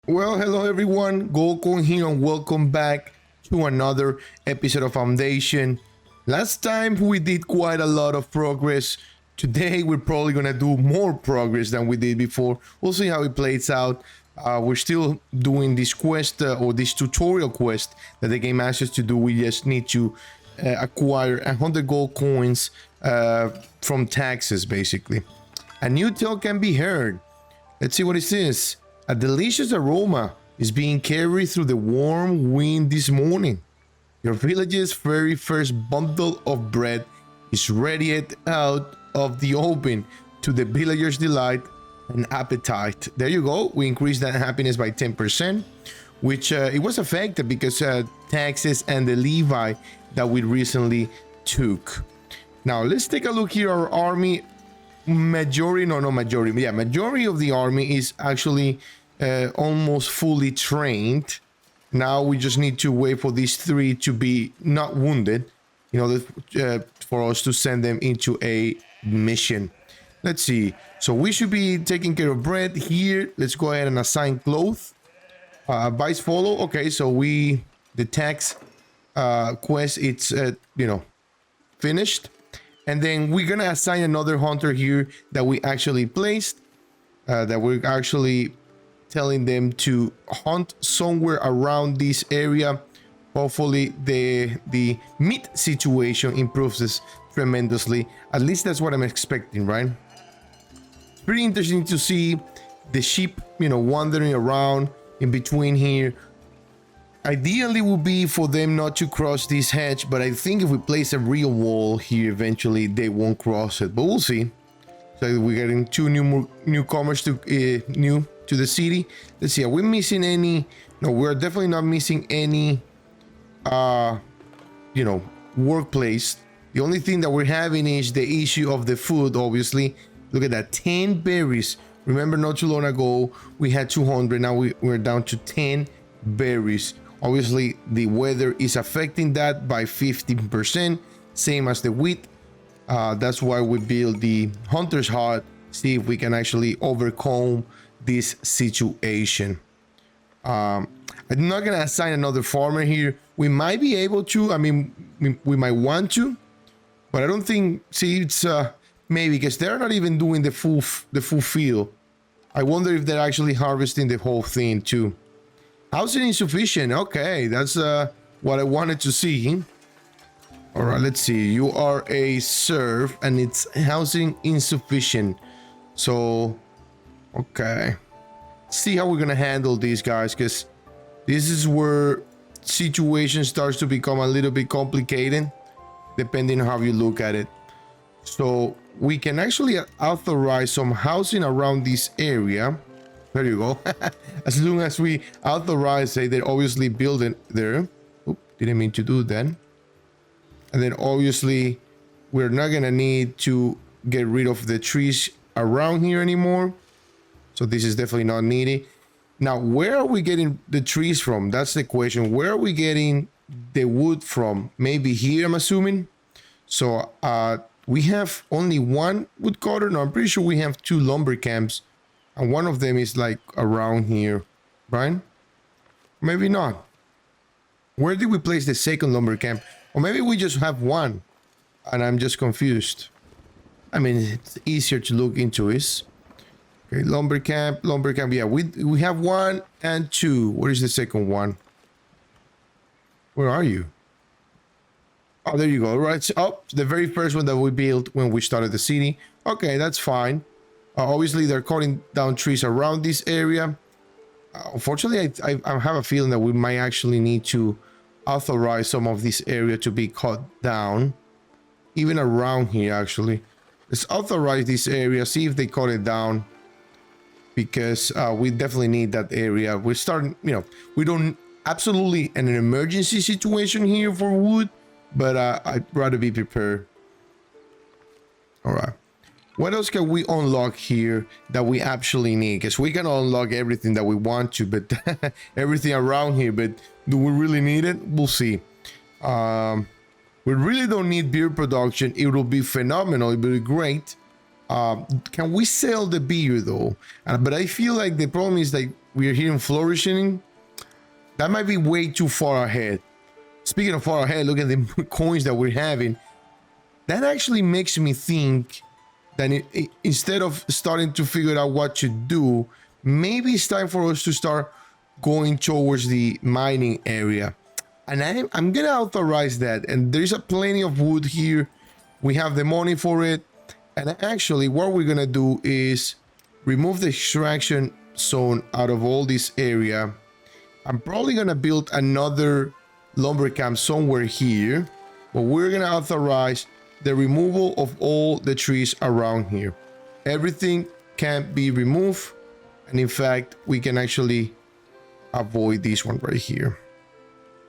Well, hello everyone, GoldCoin here and welcome back to another episode of Foundation. Last time we did quite a lot of progress. Today we're probably gonna do more progress than we did before. We'll see how it plays out. We're still doing this quest or this tutorial quest that the game asks us to do. We just need to acquire 100 gold coins from taxes, basically. A new tale can be heard. Let's see what it says. A delicious aroma is being carried through the warm wind this morning. Your village's very first bundle of bread is radiated out of the open to the villagers' delight and appetite. There you go. We increased that happiness by 10%, which it was affected because taxes and the levy that we recently took. Now let's take a look here. Our army majority of the army is actually almost fully trained. Now we just need to wait for these three to be not wounded in order for us to send them into a mission. Let's see. So we should be taking care of bread here. Let's go ahead and assign clothes. Advice follow. Okay, so the tax quest, it's finished. And then we're gonna assign another hunter here that we actually placed, that we're actually telling them to hunt somewhere around this area. Hopefully the meat situation improves tremendously. At least that's what I'm expecting, right? It's pretty interesting to see the sheep, wandering around in between here. Ideally would be for them not to cross this hedge, but I think if we place a real wall here, eventually they won't cross it, but we'll see. So we're getting two newcomers to the city. Let's see, are we missing any? No, we're definitely not missing any workplace. The only thing that we're having is the issue of the food, obviously. Look at that, 10 berries. Remember, not too long ago we had 200. Now we're down to 10 berries. Obviously the weather is affecting that by 15%, same as the wheat. That's why we build the hunter's hut, see if we can actually overcome this situation. I'm not gonna assign another farmer here. We might be able to, I mean, we might want to, but I don't think, see, it's maybe because they're not even doing the full field. I wonder if they're actually harvesting the whole thing too. Housing insufficient. Okay, that's what I wanted to see. All right, let's see. You are a serf and it's housing insufficient. So, okay. See how we're gonna handle these guys, because this is where situation starts to become a little bit complicated depending on how you look at it. So we can actually authorize some housing around this area. There you go. As long as we authorize it, they're obviously building there. Oop, didn't mean to do that. And then obviously we're not gonna need to get rid of the trees around here anymore. So this is definitely not needed. Now, where are we getting the trees from? That's the question. Where are we getting the wood from? Maybe here, I'm assuming. So we have only one woodcutter. No, I'm pretty sure we have two lumber camps. And one of them is like around here, right? Maybe not. Where did we place the second lumber camp? Or maybe we just have one and I'm just confused. I mean, it's easier to look into this. Okay, lumber camp. Yeah, we have one and two. Where is the second one? Where are you? Oh, there you go. Right. Oh, the very first one that we built when we started the city. Okay, that's fine. Obviously, they're cutting down trees around this area. Unfortunately, I have a feeling that we might actually need to authorize some of this area to be cut down. Even around here, actually. Let's authorize this area, see if they cut it down. Because we definitely need that area. We're starting, we don't absolutely in an emergency situation here for wood, but I'd rather be prepared. All right. What else can we unlock here that we actually need? Because we can unlock everything that we want to, but everything around here, but do we really need it? We'll see. We really don't need beer production. It will be phenomenal. It will be great. Can we sell the beer though? But I feel like the problem is like we're here in flourishing. That might be way too far ahead. Speaking of far ahead, look at the coins that we're having. That actually makes me think that instead of starting to figure out what to do, maybe it's time for us to start going towards the mining area. And I'm gonna authorize that. And there's a plenty of wood here. We have the money for it. And actually what we're gonna do is remove the extraction zone out of all this area. I'm probably gonna build another lumber camp somewhere here, but we're gonna authorize the removal of all the trees around here. Everything can be removed, and in fact we can actually avoid this one right here.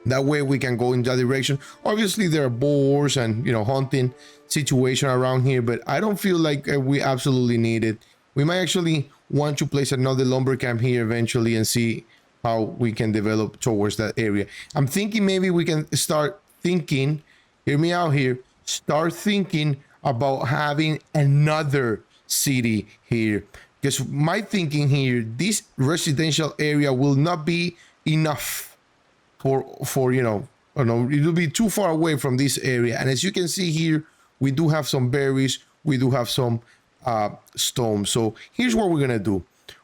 That way we can go in that direction. Obviously there are boars and, you know, hunting situation around here, but I don't feel like we absolutely need it. We might actually want to place another lumber camp here eventually and see how we can develop towards that area. I'm thinking maybe we can start thinking, hear me out here, start thinking about having another city here. Because my thinking here, this residential area will not be enough for you know, I don't know, it'll be too far away from this area. And as you can see here, we do have some berries, we do have some stone. So here's what we're gonna do.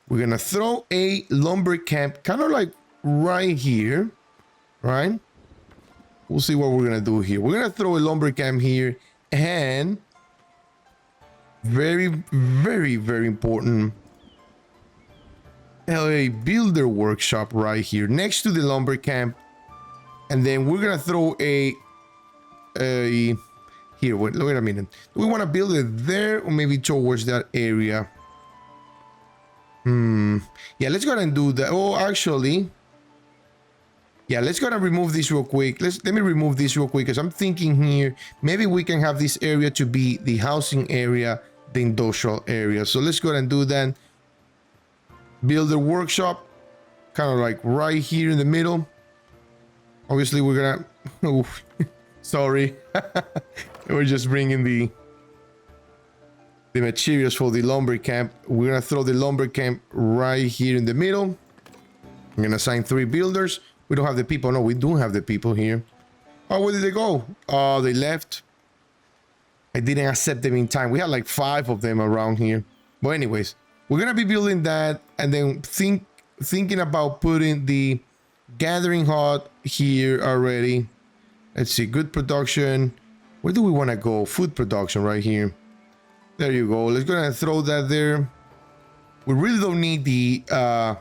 We're gonna throw a lumber camp kind of like right here, right? We'll see what we're gonna do here. We're gonna throw a lumber camp here, and very, very, very important, a builder workshop right here next to the lumber camp. And then we're gonna throw a here, wait a minute. Do we want to build it there or maybe towards that area? Yeah, let's go ahead and do that. Oh, actually, yeah, let's go ahead and remove this real quick. Let me remove this real quick, because I'm thinking here maybe we can have this area to be the housing area, the industrial area. So let's go ahead and do that. Build a workshop kind of like right here in the middle. Obviously we're gonna oh, sorry. We're just bringing the materials for the lumber camp. We're gonna throw the lumber camp right here in the middle. I'm gonna assign 3 builders. We don't have the people. No, we do have the people here. Oh, where did they go? Oh, they left. I didn't accept them in time. We had like 5 of them around here. But anyways, we're gonna be building that, and then thinking about putting the gathering hut here already. Let's see, good production. Where do we want to go? Food production right here. There you go. Let's go ahead and throw that there. We really don't need the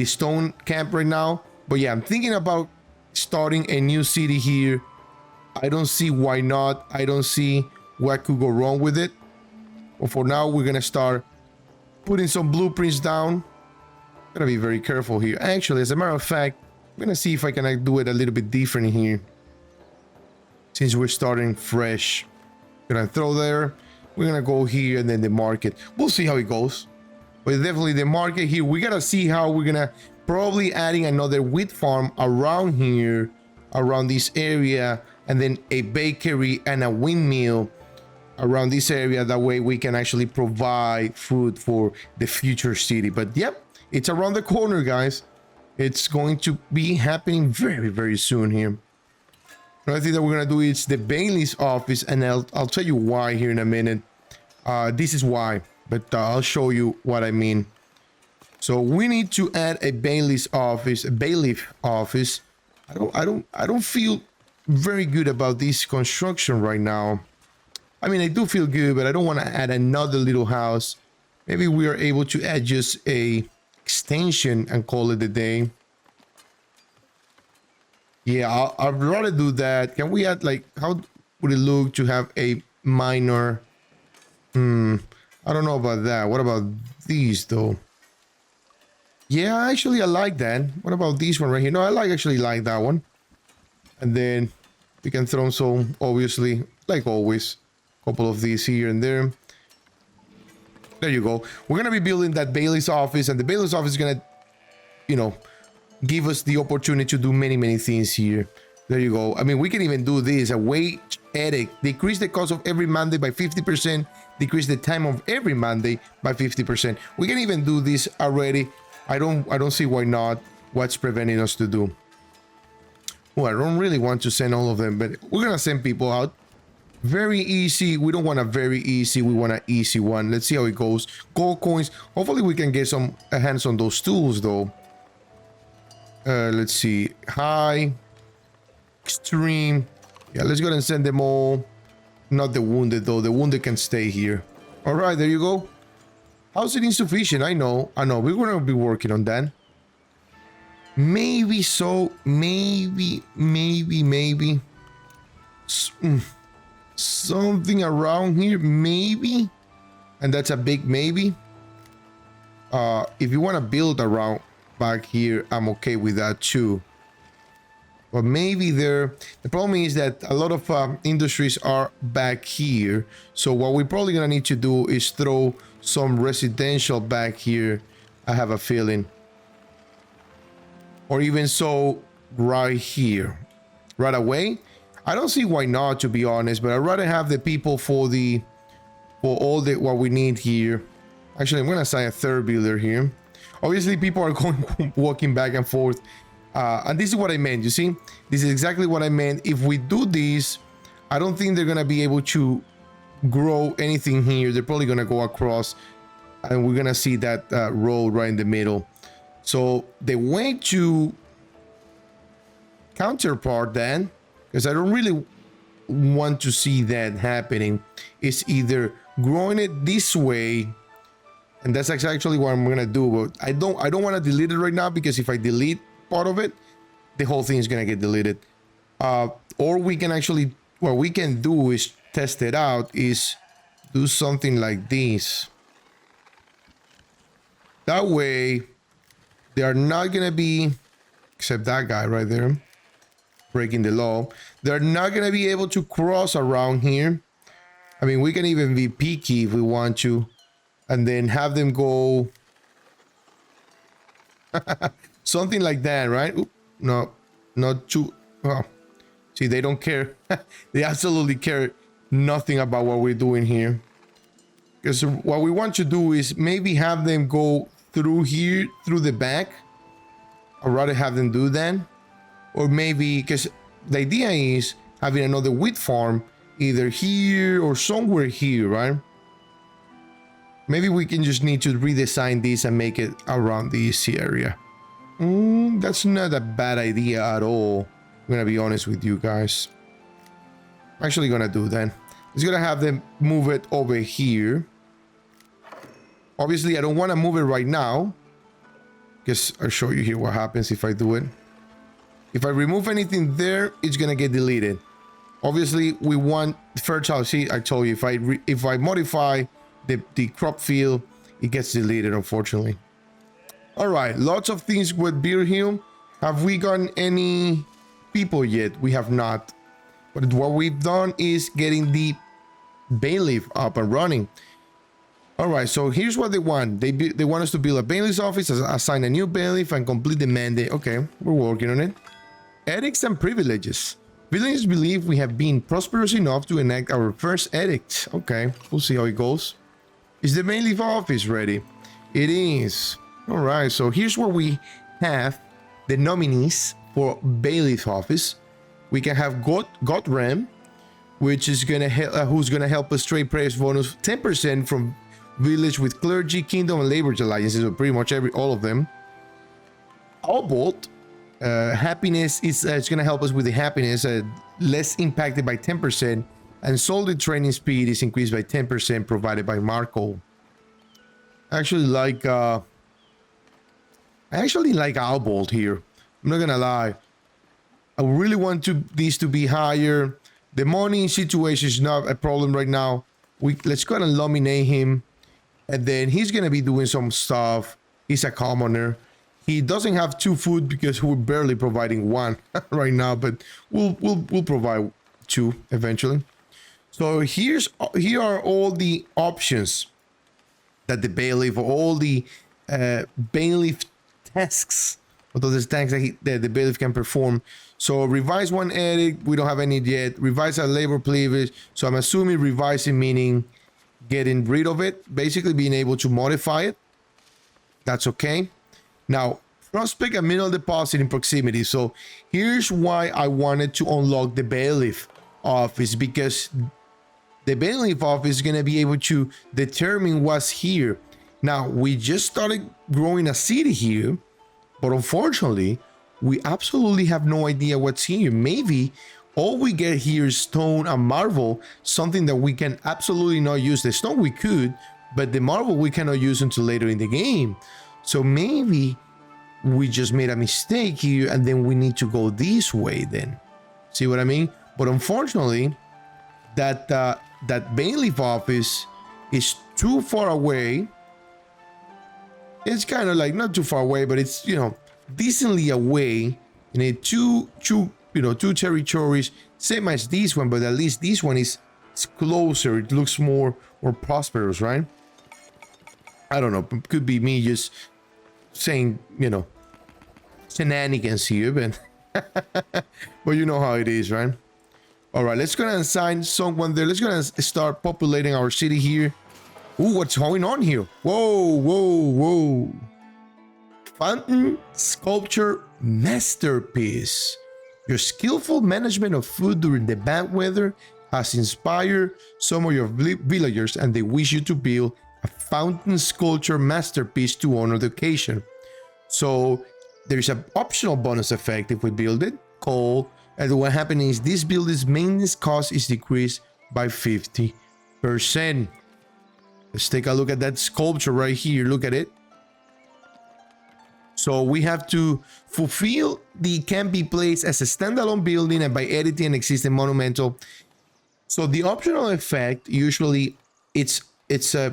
stone camp right now, but yeah, I'm thinking about starting a new city here. I don't see why not. I don't see what could go wrong with it. But for now, we're gonna start putting some blueprints down. Gotta be very careful here. Actually, as a matter of fact, I'm gonna see if I can do it a little bit different here, since we're starting fresh. Gonna throw there. We're gonna go here and then the market. We'll see how it goes. But definitely the market here, we gotta see how we're gonna probably adding another wheat farm around here, around this area, and then a bakery and a windmill around this area. That way we can actually provide food for the future city. But yep, it's around the corner, guys. It's going to be happening very, very soon here. Another thing that we're gonna do is the Bailey's office, and I'll tell you why here in a minute. This is why, but I'll show you what I mean. So we need to add a Bailey's office, a bailiff office. I don't feel very good about this construction right now. I mean, I do feel good, but I don't want to add another little house. Maybe we are able to add just a extension and call it a day. Yeah, I'd rather do that. Can we add, like, how would it look to have a minor? I don't know about that. What about these though? Yeah, actually I like that. What about this one right here? No, I actually like that one. And then we can throw some, obviously, like always, a couple of these here and there. There you go. We're gonna be building that Bailey's office, and the Bailey's office is gonna, you know, give us the opportunity to do many things here. There you go. I mean, we can even do this, a wage edict. Decrease the cost of every mandate by 50%. Decrease the time of every mandate by 50%. We can even do this already. I don't see why not. What's preventing us to do? Oh, I don't really want to send all of them, but we're gonna send people out. Very easy. We don't want a very easy. We want an easy one. Let's see how it goes. Gold coins. Hopefully we can get some hands on those tools though. Let's see. High. Extreme. Yeah, let's go ahead and send them all. Not the wounded though. The wounded can stay here. All right, there you go. How's it insufficient? I know. We're gonna be working on that. Maybe so. Maybe. Something around here, maybe. And that's a big maybe. If you want to build around back here, I'm okay with that too. But maybe the problem is that a lot of industries are back here. So what we're probably gonna need to do is throw some residential back here. I have a feeling. Or even so right here, right away. I don't see why not, to be honest, but I'd rather have the people for all the what we need here. Actually, I'm gonna assign a third builder here. Obviously, people are going walking back and forth, and this is what I meant. You see, this is exactly what I meant. If we do this, I don't think they're gonna be able to grow anything here. They're probably gonna go across, and we're gonna see that road right in the middle. So the way to counterpart then, because I don't really want to see that happening, is either growing it this way, and that's actually what I'm gonna do. But I don't want to delete it right now, because if I delete part of it, the whole thing is gonna get deleted. Or we can actually, what we can do is test it out, is do something like this. That way they are not gonna be, except that guy right there breaking the law, they're not gonna be able to cross around here. I mean, we can even be picky if we want to, and then have them go something like that, right? Oop, no, not too. Oh, see, they don't care. They absolutely care nothing about what we're doing here, because what we want to do is maybe have them go through here, through the back. I'd rather have them do that. Or maybe, because the idea is having another wheat farm either here or somewhere here, right? Maybe we can just need to redesign this and make it around this area. That's not a bad idea at all. I'm gonna be honest with you guys. I'm actually gonna do that. It's gonna have them move it over here. Obviously, I don't want to move it right now, because I'll show you here what happens if I do it. If I remove anything there, it's gonna get deleted. Obviously, we want fertile. See, I told you, if I modify the crop field, it gets deleted, unfortunately. All right, lots of things with Beer Hill. Have we gotten any people yet? We have not. But what we've done is getting the bailiff up and running. All right, so here's what they want. They want us to build a bailiff's office, assign a new bailiff, and complete the mandate. Okay, we're working on it. Edicts and privileges. Villagers believe we have been prosperous enough to enact our first edict. Okay, we'll see how it goes. Is the bailiff office ready? It is. All right, so here's where we have the nominees for bailiff office. We can have Godram, which is gonna who's gonna help us trade price bonus 10% from village with clergy, kingdom, and labor alliances. So pretty much all of them. Albolt. Happiness is it's gonna help us with the happiness, less impacted by 10%, and solid training speed is increased by 10% provided by Marco. I actually like Albolt here. I'm not gonna lie. I really want these to be higher. The money situation is not a problem right now. Let's go ahead and nominate him, and then he's gonna be doing some stuff. He's a commoner. He doesn't have 2 food because we're barely providing 1 right now, but we'll provide 2 eventually. So here are all the options that the bailiff, all the bailiff tasks of those tanks that the bailiff can perform. So revise one edit, we don't have any yet. Revise our labor cleavage. So I'm assuming revising meaning getting rid of it, basically being able to modify it. That's okay. Now, prospect a mineral deposit in proximity. So here's why I wanted to unlock the bailiff office, because the bailiff office is going to be able to determine what's here. Now, we just started growing a city here, but unfortunately, we absolutely have no idea what's here. Maybe all we get here is stone and marble, something that we can absolutely not use. The stone we could, but the marble we cannot use until later in the game. So maybe we just made a mistake here and then we need to go this way then. See what I mean? But unfortunately, that bailiff office is too far away. It's kind of like not too far away, but it's, you know, decently away. You need two territories, same as this one, but at least this one is closer. It looks more prosperous, right? I don't know. Could be me just saying, you know, shenanigans here, but but you know how it is, right? All right, let's go and assign someone there. Let's go and start populating our city here. Ooh, what's going on here? Whoa. Fountain sculpture masterpiece. Your skillful management of food during the bad weather has inspired some of your villagers, and they wish you to build a fountain sculpture masterpiece to honor the occasion. So there's an optional bonus effect if we build it called, and what happens is this building's maintenance cost is decreased by 50%. Let's take a look at that sculpture right here. Look at it. So we have to fulfill the can be placed as a standalone building and by editing an existing monumental. So the optional effect usually it's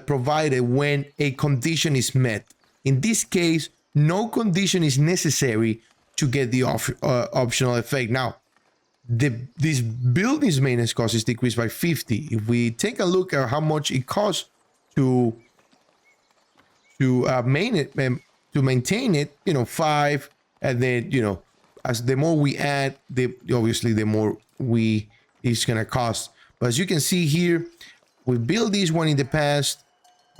provided when a condition is met. In this case, no condition is necessary to get the optional effect. Now, this building's maintenance cost is decreased by 50. If we take a look at how much it costs to maintain it, you know, 5, and then, you know, as the more we add, obviously the more it's gonna cost. But as you can see here, we built this one in the past.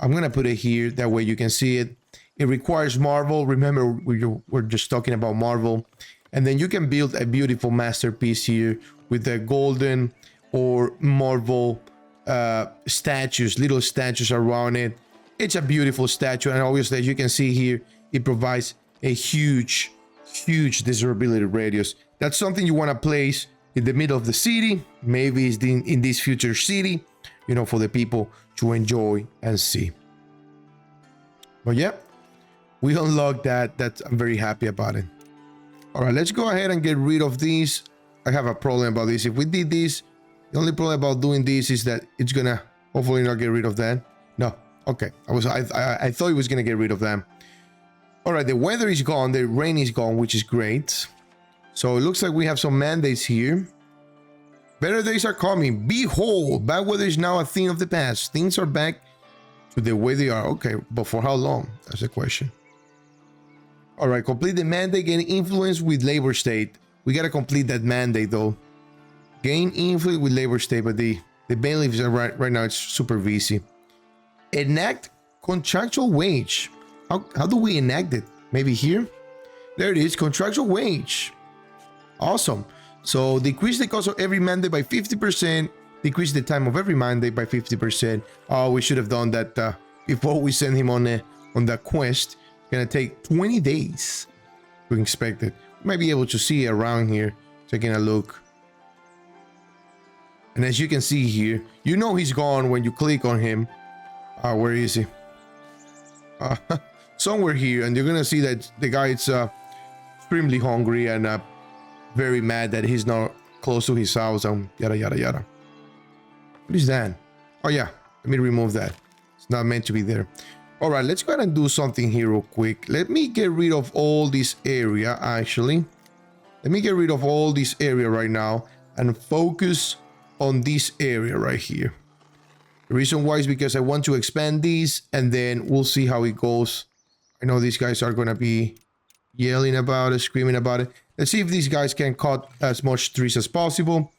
I'm gonna put it here, that way you can see it. It requires marble. Remember, we're just talking about marble. And then you can build a beautiful masterpiece here with the golden or marble statues, little statues around it. It's a beautiful statue, and obviously, as you can see here, it provides a huge discoverability radius. That's something you want to place in the middle of the city. Maybe it's in this future city, you know, for the people to enjoy and see. But yeah, we unlocked that. I'm very happy about it. All right, let's go ahead and get rid of these. I have a problem about this. If we did this, the only problem about doing this is that it's gonna hopefully not get rid of that. No, okay. I thought it was gonna get rid of them. All right, the weather is gone, the rain is gone, which is great. So it looks like we have some mandates here. Better days are coming. Behold, bad weather is now a thing of the past. Things are back to the way they are. Okay, but for how long? That's the question. All right, complete the mandate, gain influence with labor state. We gotta complete that mandate though. Gain influence with labor state, but the bailiffs are right now, it's super easy. Enact contractual wage. How do we enact it? Maybe here? There it is, contractual wage. Awesome. So decrease the cost of every mandate by 50%. Decrease the time of every mandate by 50%. Oh, we should have done that before we send him on the quest. It's gonna take 20 days to inspect it. You might be able to see it around here, taking a look. And as you can see here, you know he's gone when you click on him. Where is he? Somewhere here, and you're gonna see that the guy is extremely hungry and very mad that he's not close to his house and yada yada yada. What is that? Oh yeah, let me remove that. It's not meant to be there. All right, let's go ahead and do something here real quick. Let me get rid of all this area, actually. Let me get rid of all this area right now and focus on this area right here. The reason why is because I want to expand these, and then we'll see how it goes. I know these guys are going to be yelling about it, screaming about it. Let's see if these guys can cut as much trees as possible.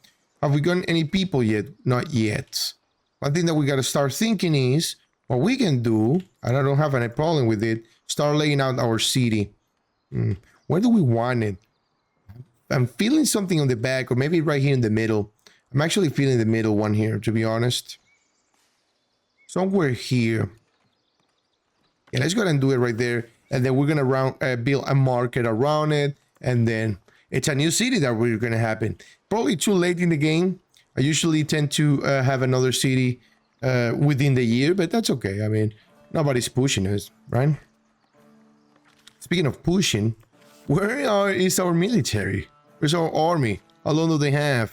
Have we gotten any people yet? Not yet. One thing that we got to start thinking is what we can do, and I don't have any problem with it, start laying out our city. Where do we want it? I'm feeling something on the back, or maybe right here in the middle. I'm actually feeling the middle one here, to be honest. Somewhere here. Yeah, let's go ahead and do it right there. And then we're going to build a market around it. And then it's a new city that we're going to happen. Probably too late in the game. I usually tend to have another city within the year, but that's okay. I mean, nobody's pushing us, right? Speaking of pushing, where is our military? Where's our army? How long do they have?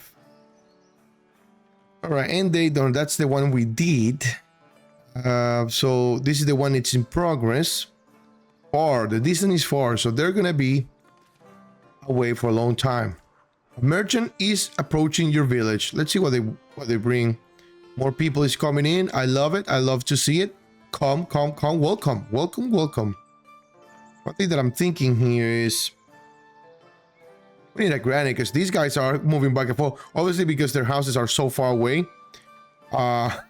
All right, and they don't. That's the one we did. So this is the one it's in progress. Far, the distance is far, so they're gonna be away for a long time. A merchant is approaching your village. Let's see what they bring. More people is coming in. I love it. I love to see it. Come. Welcome. One thing that I'm thinking here is we need a granite because these guys are moving back and forth. Obviously because their houses are so far away. But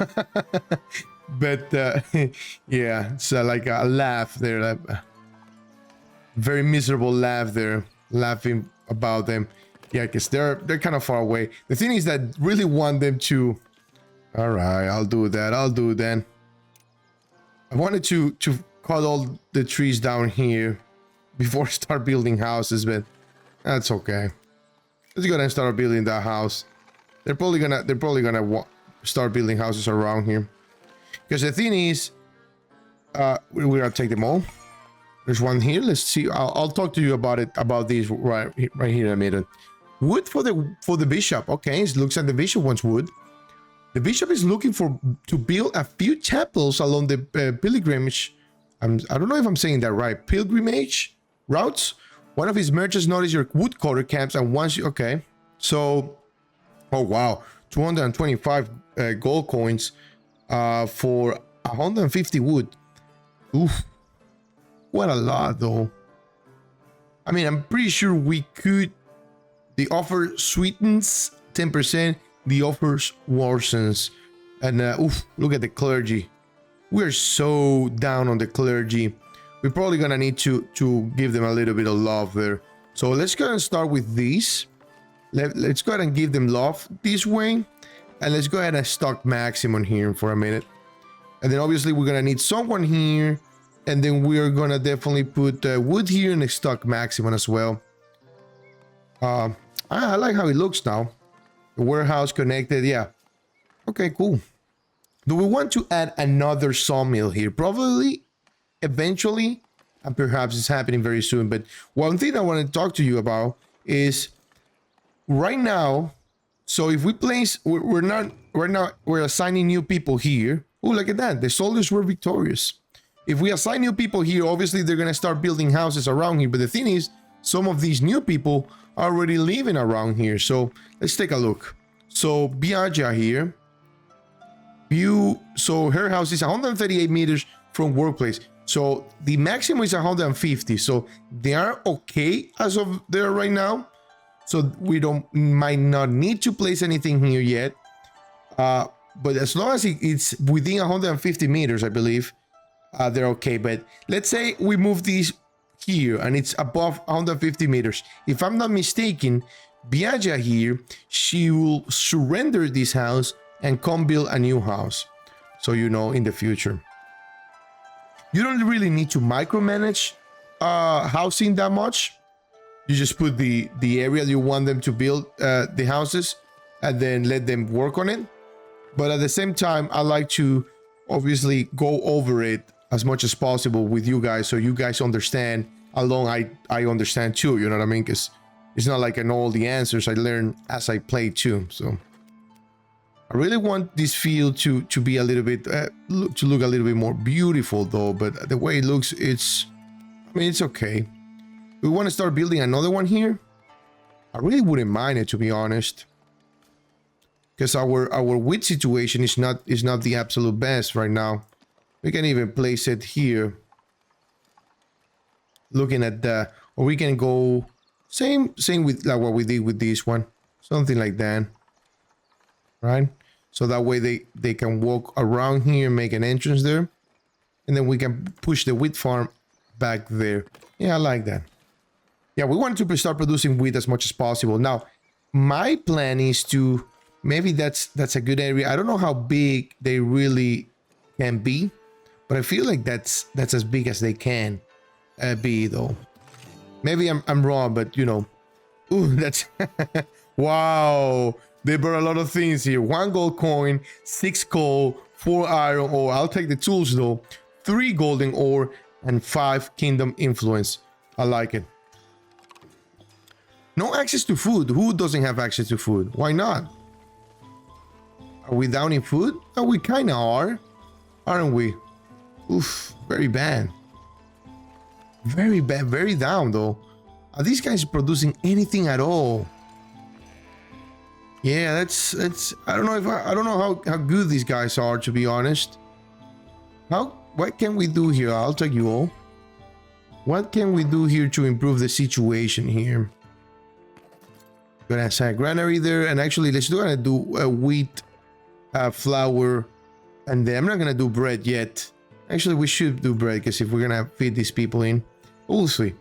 yeah, it's like a laugh there. Very miserable laugh there, laughing about them. Yeah, because they're kind of far away. The thing is that really want them to. All right, I'll do that. I wanted to cut all the trees down here before start building houses, but that's okay. Let's go ahead and start building that house. They're probably gonna start building houses around here. Because the thing is, we're gonna take them all. There's one here. Let's see. I'll talk to you about these right here in a minute. Wood for the bishop. Okay, it looks like the bishop wants wood. The bishop is looking to build a few chapels along the pilgrimage. I don't know if I'm saying that right. Pilgrimage routes. One of his merchants noticed your woodcutter camps and wants you. Okay, so, oh wow, 225 gold coins for 150 wood. Oof, what a lot though. I mean, I'm pretty sure we could. The offer sweetens 10%. The offers worsens. And oof, look at the clergy. We're so down on the clergy. We're probably gonna need to give them a little bit of love there. So let's go and start with these. Let's go ahead and give them love this way. And let's go ahead and stock maximum here for a minute. And then obviously we're gonna need someone here. And then we're gonna definitely put wood here and stock maximum as well. I like how it looks now. The warehouse connected, yeah. Okay, cool. Do we want to add another sawmill here? Probably, eventually, and perhaps it's happening very soon. But one thing I want to talk to you about is right now. So if we place, we're not right now. We're assigning new people here. Oh, look at that! The soldiers were victorious. If we assign new people here, obviously they're gonna start building houses around here. But the thing is, some of these new people are already living around here. So let's take a look. So Biaja here. So her house is 138 meters from workplace. So the maximum is 150. So they are okay as of there right now. So we might not need to place anything here yet. But as long as it's within 150 meters, I believe, they're okay. But let's say we move these here and it's above 150 meters. If I'm not mistaken, Biaja here, she will surrender this house and come build a new house. So you know, in the future. You don't really need to micromanage housing that much. You just put the area you want them to build the houses and then let them work on it. But at the same time, I like to obviously go over it as much as possible with you guys, so you guys understand along I understand too, you know what I mean? Because it's not like I know all the answers. I learn as I play too. So I really want this field to be a little bit to look a little bit more beautiful though, but the way it looks, I mean, it's okay. We want to start building another one here. I really wouldn't mind it, to be honest, because our wheat situation is not the absolute best right now. We can even place it here. Looking at the Or we can go same with like what we did with this one. Something like that. Right? So that way they can walk around here and make an entrance there. And then we can push the wheat farm back there. Yeah, I like that. Yeah, we want to start producing wheat as much as possible. Now, my plan is to... Maybe that's a good area. I don't know how big they really can be. But I feel like that's as big as they can be, though. Maybe I'm wrong, but, you know. Ooh, that's... Wow. They brought a lot of things here. 1 gold coin, 6 coal, 4 iron ore. I'll take the tools, though. 3 golden ore, and 5 kingdom influence. I like it. No access to food. Who doesn't have access to food? Why not? Are we down in food? Oh, we kind of are. Aren't we? Oof, very bad. Very bad, very down though. Are these guys producing anything at all? Yeah, that's I don't know if I don't know how good these guys are, to be honest. What can we do here? I'll take you all. What can we do here to improve the situation here? Gonna assign a granary there, and actually let's do a wheat, flour, and then I'm not gonna do bread yet. Actually, we should do bread because if we're gonna feed these people in, we'll see.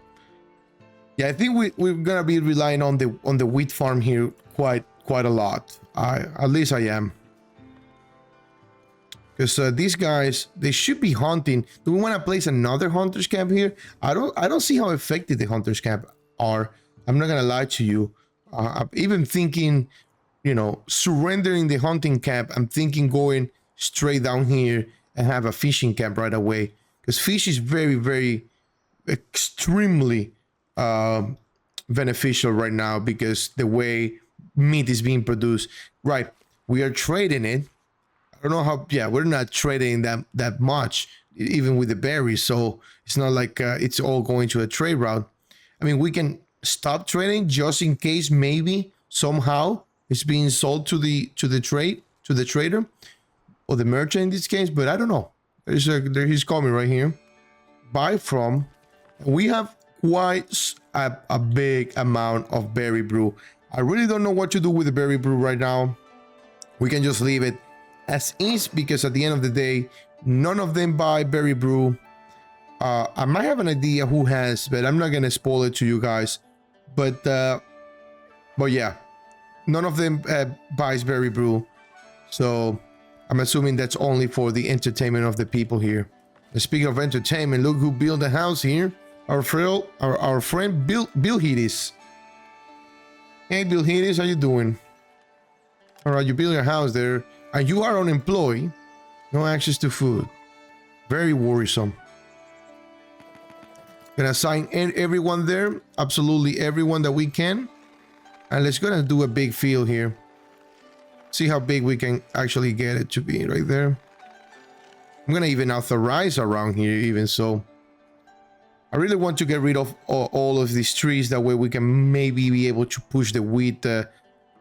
Yeah, I think we're gonna be relying on the wheat farm here quite a lot. At least I am, because these guys, they should be hunting. Do we want to place another hunter's camp here? I don't see how effective the hunter's camp are. I'm not gonna lie to you. I'm even thinking, you know, surrendering the hunting camp. I'm thinking going straight down here and have a fishing camp right away, because fish is very extremely beneficial right now because the way meat is being produced. Right, we are trading it. I don't know how. Yeah, we're not trading that much, even with the berries. So it's not like it's all going to a trade route. I mean, we can stop trading just in case maybe somehow it's being sold to the trader or the merchant in this case. But I don't know. There he's coming right here. Buy from. We have quite a big amount of berry brew. I really don't know what to do with the berry brew right now. We can just leave it as is, because at the end of the day, none of them buy berry brew. I might have an idea who has, but I'm not gonna spoil it to you guys. But yeah, none of them buys berry brew. So I'm assuming that's only for the entertainment of the people here. And speaking of entertainment, look who built a house here. Our friend Bill Hiddis. Hey Bill Hiddis, how you doing? All right, you build a house there, and you are unemployed. No access to food. Very worrisome. Gonna assign everyone there, absolutely everyone that we can, and let's gonna do a big field here. See how big we can actually get it to be right there. I'm gonna even authorize around here, even so. I really want to get rid of all of these trees. That way we can maybe be able to push the wheat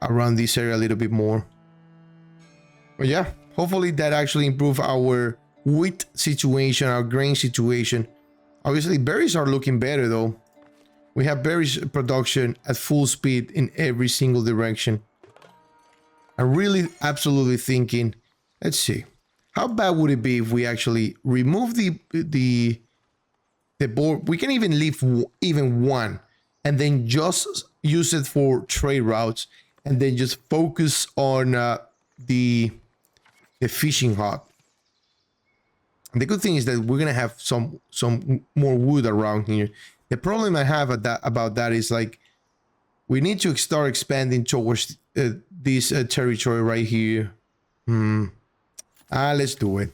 around this area a little bit more. But yeah, hopefully that actually improve our wheat situation, our grain situation. Obviously, berries are looking better though. We have berries production at full speed in every single direction. I'm really absolutely thinking, let's see. How bad would it be if we actually remove the board? We can even leave even one and then just use it for trade routes, and then just focus on the fishing hut. And the good thing is that we're gonna have some more wood around here. The problem I have about that is, like, we need to start expanding towards this territory right here. Let's do it.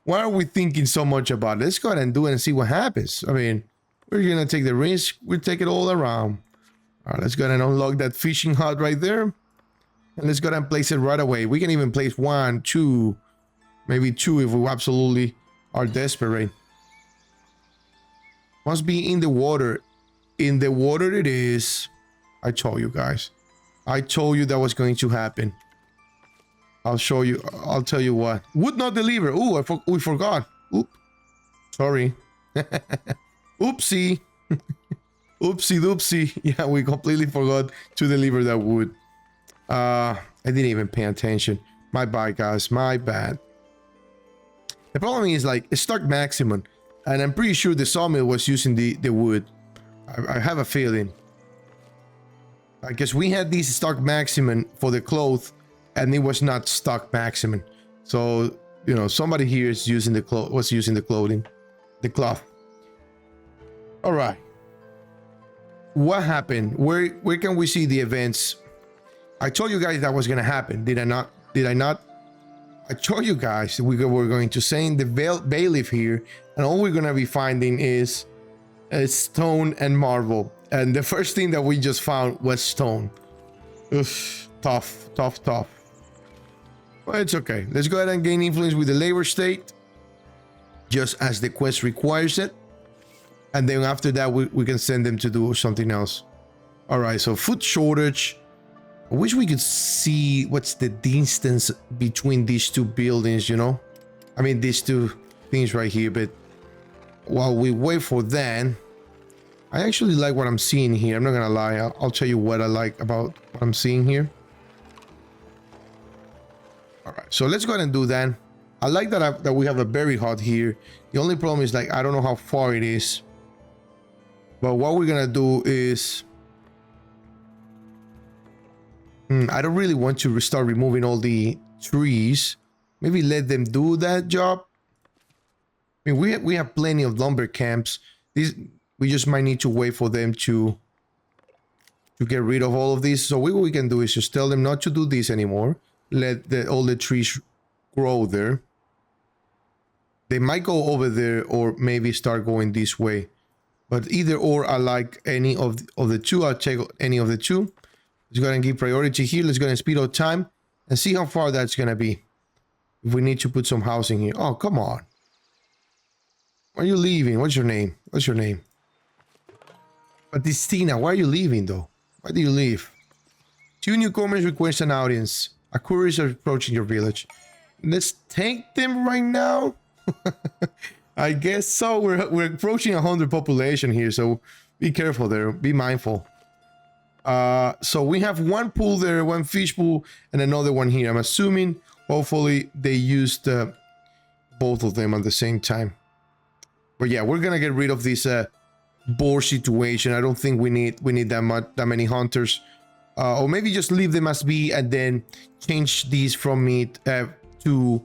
Why are we thinking so much about it? Let's go ahead and do it and see what happens. I mean, we're gonna take the risk. We'll take it all around. All right, let's go ahead and unlock that fishing hut right there. And let's go ahead and place it right away. We can even place 1, 2, maybe 2 if we absolutely are desperate. Must be in the water. In the water it is. I told you guys. I told you that was going to happen. I'll show you. I'll tell you what. Would not deliver. Ooh, we forgot. Oop. Sorry. Oopsie. Oopsie doopsie. Yeah, we completely forgot to deliver that wood. I didn't even pay attention. My bad, guys. My bad. The problem is, like, it's stock maximum, and I'm pretty sure the sawmill was using the wood. I have a feeling. I guess we had this stock maximum for the cloth, and it was not stock maximum. So, you know, somebody here is using the clothing, the cloth. All right. What happened? Where can we see the events? I told you guys that was gonna happen. Did I not? Did I not? I told you guys we were going to send the bailiff here, and all we're gonna be finding is stone and marble. And the first thing that we just found was stone. Oof, tough. But it's okay. Let's go ahead and gain influence with the labor state, just as the quest requires it. And then after that, we can send them to do something else. All right, so food shortage. I wish we could see what's the distance between these two buildings, you know? I mean, these two things right here, but while we wait for that, I actually like what I'm seeing here. I'm not gonna lie. I'll tell you what I like about what I'm seeing here. All right, so let's go ahead and do that. I like that we have a berry hut here. The only problem is, like, I don't know how far it is. But what we're gonna do is... I don't really want to start removing all the trees. Maybe let them do that job. I mean, we have plenty of lumber camps. We just might need to wait for them to get rid of all of these. So what we can do is just tell them not to do this anymore. Let all the trees grow there. They might go over there, or maybe start going this way. But either or, I like any of the two. I'll take any of the two. Let's go ahead and give priority here. Let's go ahead and speed up time and see how far that's gonna be. If we need to put some housing here. Oh, come on. Why are you leaving? What's your name? What's your name? Batistina, why are you leaving though? Why do you leave? 2 newcomers request an audience. A courier is approaching your village. Let's take them right now. I guess so. We're approaching 100 population here, so be careful there. Be mindful. So we have one pool there, one fish pool, and another one here. I'm assuming, hopefully, they used both of them at the same time. But yeah, we're gonna get rid of this boar situation. I don't think we need that many hunters, or maybe just leave them as be and then change these from meat to.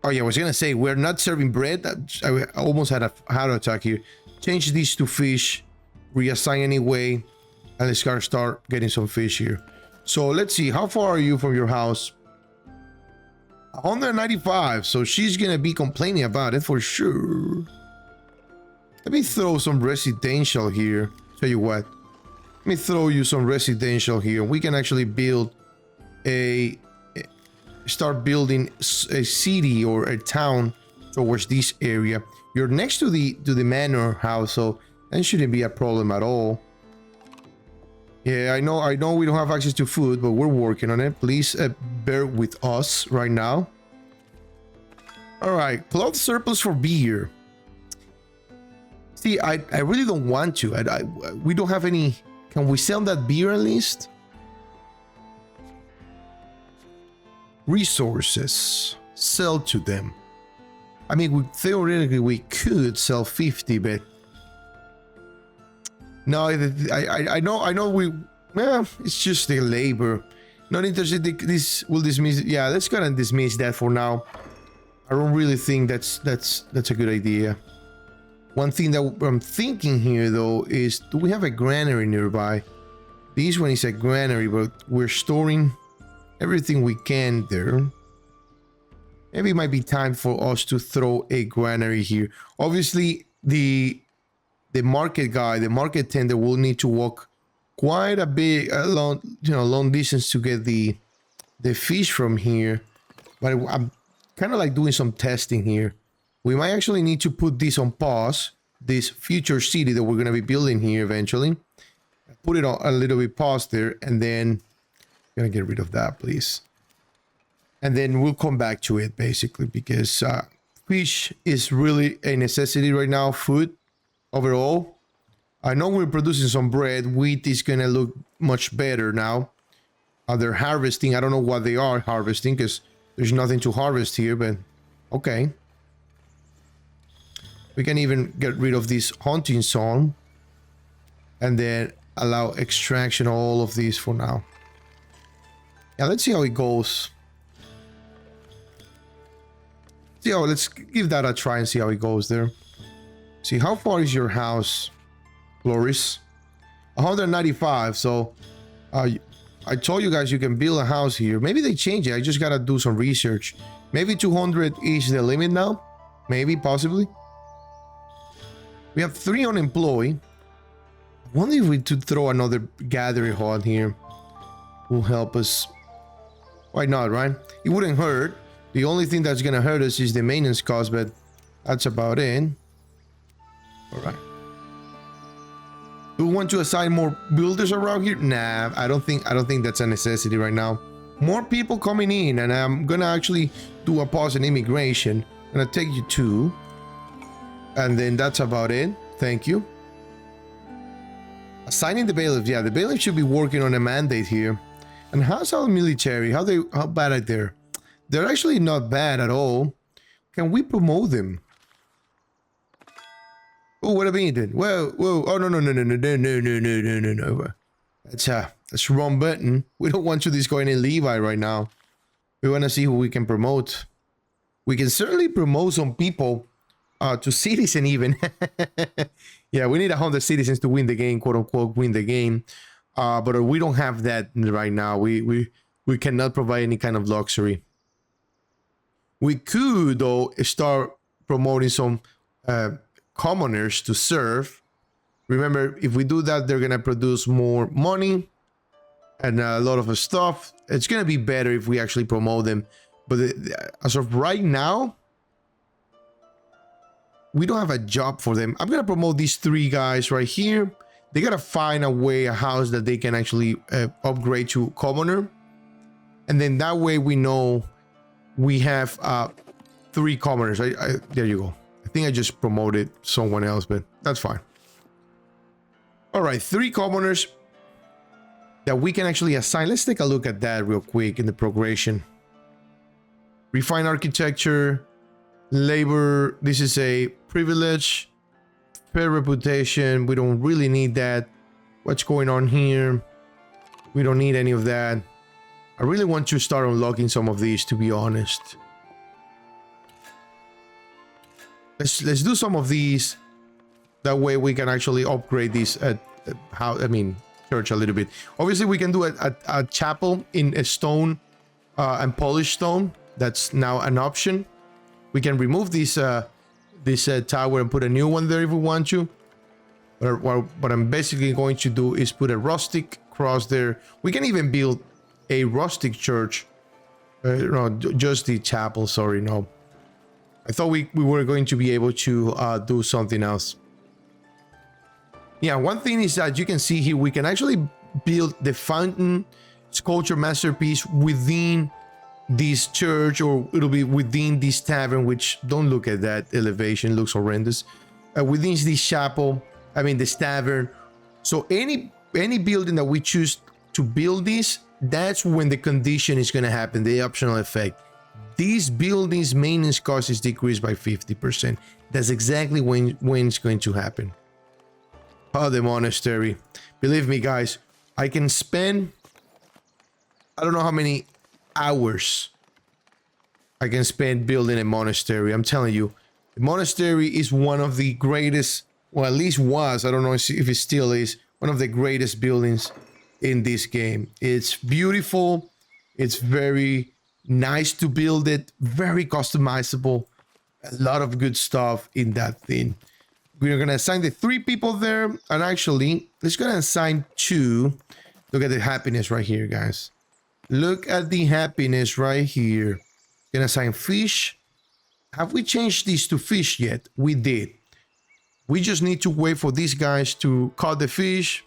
Oh yeah, I was gonna say we're not serving bread. I almost had a heart attack here. Change these to fish. Reassign anyway, and let's start getting some fish here. So let's see, how far are you from your house? 195, so she's gonna be complaining about it for sure. Let me throw some residential here. Tell you what, let me throw you some residential here. We can actually build start building a city or a town towards this area. You're next to the manor house, so that shouldn't be a problem at all. Yeah, I know we don't have access to food, but we're working on it. Please bear with us right now. All right, cloth surplus for beer. See, I really don't want to. We don't have any. Can we sell that beer at least? Resources. Sell to them. I mean, theoretically we could sell 50, but no, I know we. Well, it's just the labor. Not interested. This will dismiss. Yeah, let's go and dismiss that for now. I don't really think that's a good idea. One thing that I'm thinking here though is, do we have a granary nearby? This one is a granary, but we're storing everything we can there. Maybe it might be time for us to throw a granary here. Obviously, the market guy, the market tender, will need to walk quite a bit, long distance to get the fish from here. But I'm kind of like doing some testing here. We might actually need to put this on pause, this future city that we're going to be building here eventually. Put it on a little bit pause there, and then I'm going to get rid of that, please. And then we'll come back to it basically, because fish is really a necessity right now, food. overall. I know we're producing some bread. Wheat is gonna look much better now. They're harvesting. I don't know what they are harvesting because there's nothing to harvest here, but okay. We can even get rid of this hunting zone and then allow extraction all of these for now. Yeah, let's see how it goes. Let's give that a try and see how it goes there. See, how far is your house, Floris? 195. So I told you guys you can build a house here. Maybe they change it. I just gotta do some research. Maybe 200 is the limit now. Maybe, possibly. We have 3 unemployed. I wonder if we could throw another gathering hall here. Will help us. Why not, right? It wouldn't hurt. The only thing that's gonna hurt us is the maintenance cost, but that's about it. All right. Do we want to assign more builders around here? Nah, I don't think that's a necessity right now. More people coming in, and I'm gonna actually do a pause in immigration. I'm gonna take you 2, and then that's about it. Thank you. Assigning the bailiff. Yeah, the bailiff should be working on a mandate here. And how's our military? How bad are they? They're actually not bad at all. Can we promote them? Oh, what a minute. Whoa. Oh, no. That's wrong button. We don't want you discoin in Levi right now. We want to see who we can promote. We can certainly promote some people to citizen even. Yeah, we need 100 citizens to win the game, quote unquote, win the game. But we don't have that right now. We cannot provide any kind of luxury. We could, though, start promoting some commoners to serve. Remember, if we do that, they're gonna produce more money and a lot of stuff. It's gonna be better if we actually promote them. But as of right now, we don't have a job for them. I'm gonna promote these 3 guys right here. They gotta find a house that they can actually upgrade to commoner, and then that way we know we have 3 commoners. There you go. I think I just promoted someone else, but that's fine. All right, 3 commoners that we can actually assign. Let's take a look at that real quick in the progression. Refine architecture, labor. This is a privilege. Fair reputation. We don't really need that. What's going on here? We don't need any of that. I really want to start unlocking some of these, to be honest. Let's do some of these. That way we can actually upgrade this church a little bit. Obviously, we can do a chapel in a stone and polished stone. That's now an option. We can remove this tower and put a new one there if we want to. What I'm basically going to do is put a rustic cross there. We can even build a rustic church. No, just the chapel. Sorry, no. I thought we were going to be able to do something else. Yeah, one thing is that you can see here, we can actually build the fountain sculpture masterpiece within this church, or it'll be within this tavern, which don't look at that elevation, looks horrendous. Within this chapel, this tavern. So any building that we choose to build this, that's when the condition is going to happen, the optional effect. These buildings' maintenance cost is decreased by 50%. That's exactly when it's going to happen. Oh, the monastery. Believe me, guys, I can spend, I don't know how many hours I can spend building a monastery. I'm telling you, the monastery is one of the greatest, well, at least was, I don't know if it still is, one of the greatest buildings in this game. It's beautiful. It's very nice to build it. Very customizable. A lot of good stuff in that thing. We're going to assign the 3 people there. And actually, let's go and assign 2. Look at the happiness right here, guys. Look at the happiness right here. Gonna assign fish. Have we changed these to fish yet? We did. We just need to wait for these guys to caught the fish.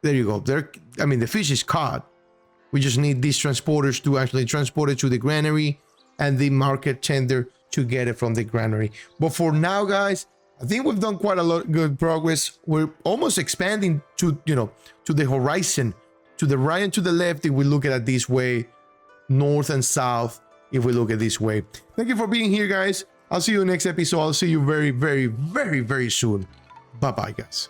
There you go. The fish is caught. We just need these transporters to actually transport it to the granary and the market tender to get it from the granary. But for now, guys, I think we've done quite a lot of good progress. We're almost expanding to, to the horizon, to the right and to the left if we look at it this way, north and south if we look at this way. Thank you for being here, guys. I'll see you next episode. I'll see you very, very, very, very soon. Bye-bye, guys.